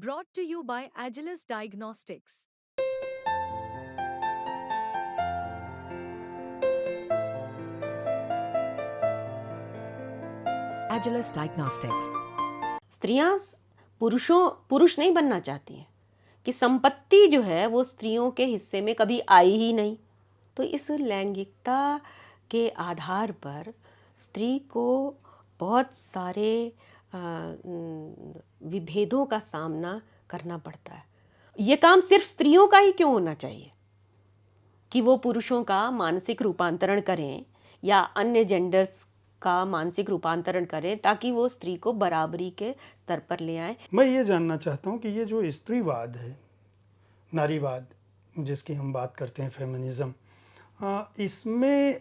Brought to you by Agilus Diagnostics. Agilus Diagnostics. स्त्रियां पुरुष नहीं बनना चाहती हैं कि संपत्ति जो है वो स्त्रियों के हिस्से में कभी आई ही नहीं। तो इस लैंगिकता के आधार पर स्त्री को बहुत सारे विभेदों का सामना करना पड़ता है। ये काम सिर्फ स्त्रियों का ही क्यों होना चाहिए कि वो पुरुषों का मानसिक रूपांतरण करें या अन्य जेंडर्स का मानसिक रूपांतरण करें ताकि वो स्त्री को बराबरी के स्तर पर ले आए। मैं ये जानना चाहता हूँ कि ये जो स्त्रीवाद है, नारीवाद जिसकी हम बात करते हैं, फेमिनिज्म, इसमें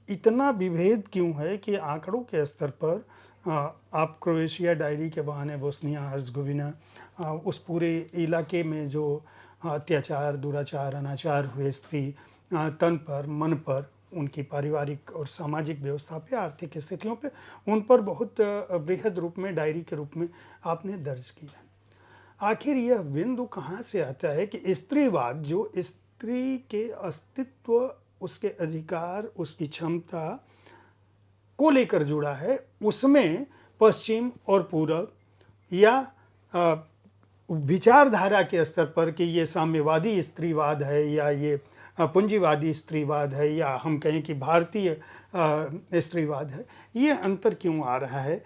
इतना विभेद क्यों है कि आंकड़ों के स्तर पर आप क्रोएशिया डायरी के बहाने बोस्निया हर्ज़गोविना उस पूरे इलाके में जो अत्याचार, दुराचार, अनाचार हुए स्त्री तन पर, मन पर, उनकी पारिवारिक और सामाजिक व्यवस्था पे, आर्थिक स्थितियों पे, उन पर बहुत बृहद रूप में डायरी के रूप में आपने दर्ज किया। आखिर यह बिंदु कहाँ से आता है कि स्त्रीवाद जो स्त्री के अस्तित्व, उसके अधिकार, उसकी क्षमता को लेकर जुड़ा है, उसमें पश्चिम और पूरब या विचारधारा के स्तर पर कि ये साम्यवादी स्त्रीवाद है या ये पूंजीवादी स्त्रीवाद है या हम कहें कि भारतीय स्त्रीवाद है, ये अंतर क्यों आ रहा है?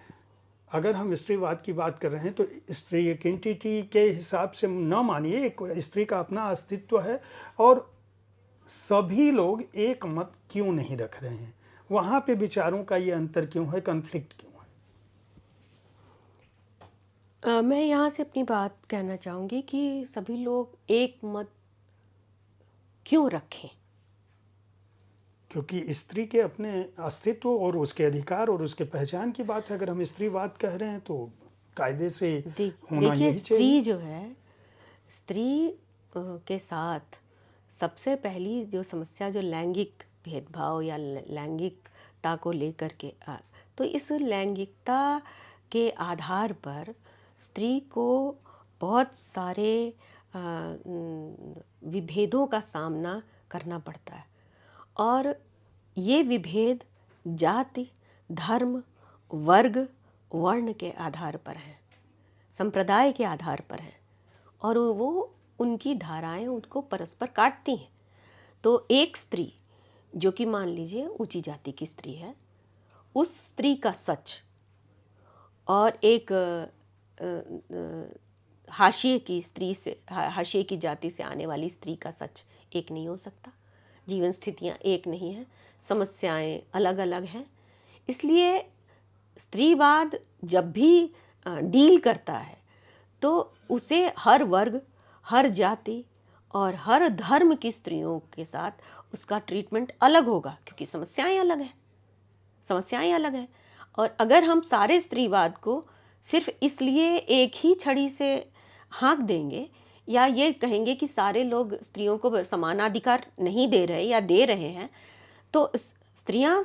अगर हम स्त्रीवाद की बात कर रहे हैं तो स्त्री एक एंटिटी के हिसाब से न मानिए, एक स्त्री का अपना अस्तित्व है और सभी लोग एक मत क्यों नहीं रख रहे हैं? वहाँ पे विचारों का ये अंतर क्यों है, कॉन्फ्लिक्ट क्यों है? मैं यहाँ से अपनी बात कहना चाहूँगी कि सभी लोग एक मत क्यों रखें? क्योंकि स्त्री के अपने अस्तित्व और उसके अधिकार और उसके पहचान की बात है। अगर हम स्त्रीवाद कह रहे हैं तो कायदे से होना देखिए, यही स्त्री चाहिए। जो है, स्त्री के साथ सबसे पहली जो समस्या जो लैंगिक भेदभाव या लैंगिकता को लेकर के तो इस लैंगिकता के आधार पर स्त्री को बहुत सारे विभेदों का सामना करना पड़ता है और ये विभेद जाति, धर्म, वर्ग, वर्ण के आधार पर हैं, संप्रदाय के आधार पर हैं और वो उनकी धाराएं उनको परस्पर काटती हैं। तो एक स्त्री जो कि मान लीजिए ऊंची जाति की स्त्री है, उस स्त्री का सच और एक हाशिए की स्त्री से, हाशिए की जाति से आने वाली स्त्री का सच एक नहीं हो सकता। जीवन स्थितियां एक नहीं हैं, समस्याएं अलग अलग हैं। इसलिए स्त्रीवाद जब भी डील करता है तो उसे हर वर्ग, हर जाति और हर धर्म की स्त्रियों के साथ उसका ट्रीटमेंट अलग होगा क्योंकि समस्याएं अलग हैं। और अगर हम सारे स्त्रीवाद को सिर्फ इसलिए एक ही छड़ी से हाँक देंगे या ये कहेंगे कि सारे लोग स्त्रियों को समानाधिकार नहीं दे रहे या दे रहे हैं, तो स्त्रियां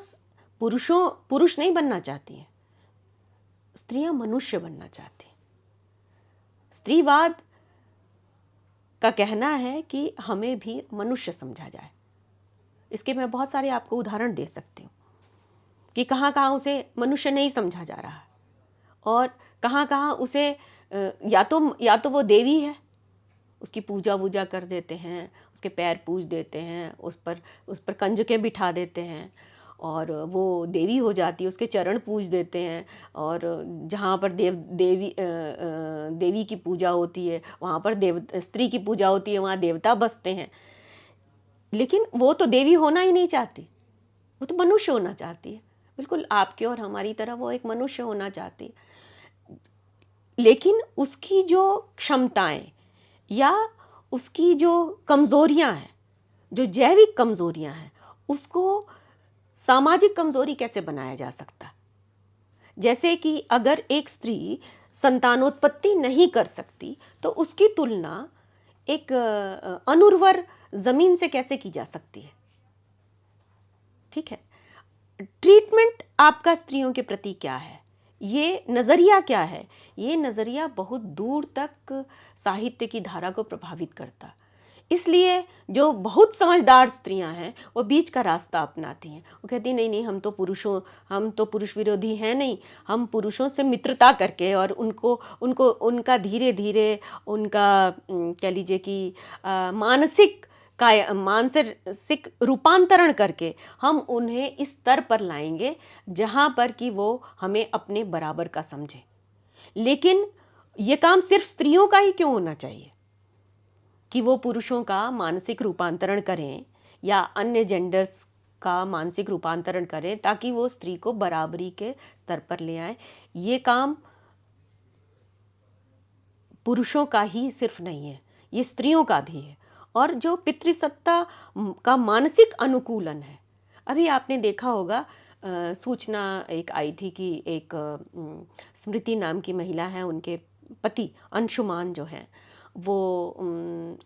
पुरुष नहीं बनना चाहती हैं, स्त्रियां मनुष्य बनना चाहती हैं। स्त्रीवाद का कहना है कि हमें भी मनुष्य समझा जाए। इसके मैं बहुत सारे आपको उदाहरण दे सकती हूँ कि कहाँ कहाँ उसे मनुष्य नहीं समझा जा रहा है और कहाँ कहाँ उसे या तो वो देवी है, उसकी पूजा वूजा कर देते हैं, उसके पैर पूज देते हैं, उस पर कंजकें बिठा देते हैं और वो देवी हो जाती है, उसके चरण पूज देते हैं और जहाँ पर देवी की पूजा होती है वहाँ पर स्त्री की पूजा होती है, वहाँ देवता बसते हैं। लेकिन वो तो देवी होना ही नहीं चाहती, वो तो मनुष्य होना चाहती है, बिल्कुल आपके और हमारी तरह वो एक मनुष्य होना चाहती है। लेकिन उसकी जो क्षमताएं या उसकी जो कमज़ोरियां हैं, जो जैविक कमज़ोरियां हैं, उसको सामाजिक कमज़ोरी कैसे बनाया जा सकता? जैसे कि अगर एक स्त्री संतानोत्पत्ति नहीं कर सकती तो उसकी तुलना एक अनुर्वर ज़मीन से कैसे की जा सकती है? ठीक है, ट्रीटमेंट आपका स्त्रियों के प्रति क्या है ये नज़रिया क्या है? ये नज़रिया बहुत दूर तक साहित्य की धारा को प्रभावित करता। इसलिए जो बहुत समझदार स्त्रियां हैं वो बीच का रास्ता अपनाती हैं। वो कहती हैं नहीं नहीं, हम तो पुरुष विरोधी हैं नहीं, हम पुरुषों से मित्रता करके और उनको उनको उनका धीरे धीरे उनका कह लीजिए कि मानसिक रूपांतरण करके हम उन्हें इस स्तर पर लाएंगे जहाँ पर कि वो हमें अपने बराबर का समझे। लेकिन ये काम सिर्फ स्त्रियों का ही क्यों होना चाहिए कि वो पुरुषों का मानसिक रूपांतरण करें या अन्य जेंडर्स का मानसिक रूपांतरण करें ताकि वो स्त्री को बराबरी के स्तर पर ले आए। ये काम पुरुषों का ही सिर्फ नहीं है, ये स्त्रियों का भी है। और जो पितृसत्ता का मानसिक अनुकूलन है, अभी आपने देखा होगा सूचना एक आई थी कि एक स्मृति नाम की महिला है, उनके पति अंशुमान जो हैं वो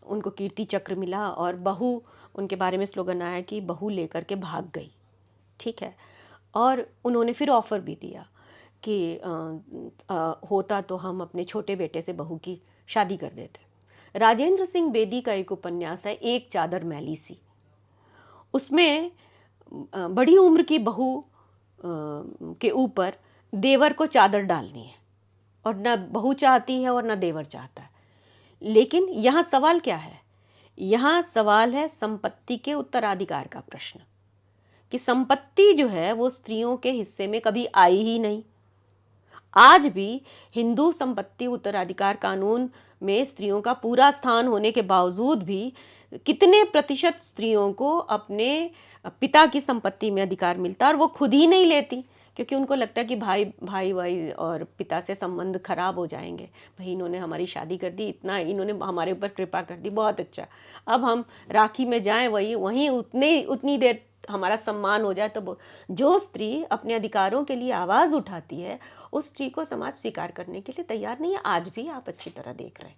उनको कीर्ति चक्र मिला और बहू, उनके बारे में स्लोगन आया कि बहू लेकर के भाग गई, ठीक है। और उन्होंने फिर ऑफ़र भी दिया कि होता तो हम अपने छोटे बेटे से बहू की शादी कर देते। राजेंद्र सिंह बेदी का एक उपन्यास है एक चादर मैली सी, उसमें बड़ी उम्र की बहू के ऊपर देवर को चादर डालनी है और न बहू चाहती है और न देवर चाहता है। लेकिन यहाँ सवाल क्या है? यहाँ सवाल है संपत्ति के उत्तराधिकार का प्रश्न, कि संपत्ति जो है वो स्त्रियों के हिस्से में कभी आई ही नहीं। आज भी हिंदू संपत्ति उत्तराधिकार कानून में स्त्रियों का पूरा स्थान होने के बावजूद भी कितने प्रतिशत स्त्रियों को अपने पिता की संपत्ति में अधिकार मिलता है और वो खुद ही नहीं लेती, क्योंकि उनको लगता है कि भाई और पिता से संबंध खराब हो जाएंगे। भाई इन्होंने हमारी शादी कर दी, इतना इन्होंने हमारे ऊपर कृपा कर दी, बहुत अच्छा, अब हम राखी में जाएं वहीं उतनी देर हमारा सम्मान हो जाए। तो जो स्त्री अपने अधिकारों के लिए आवाज़ उठाती है उस स्त्री को समाज स्वीकार करने के लिए तैयार नहीं है। आज भी आप अच्छी तरह देख रहे हैं।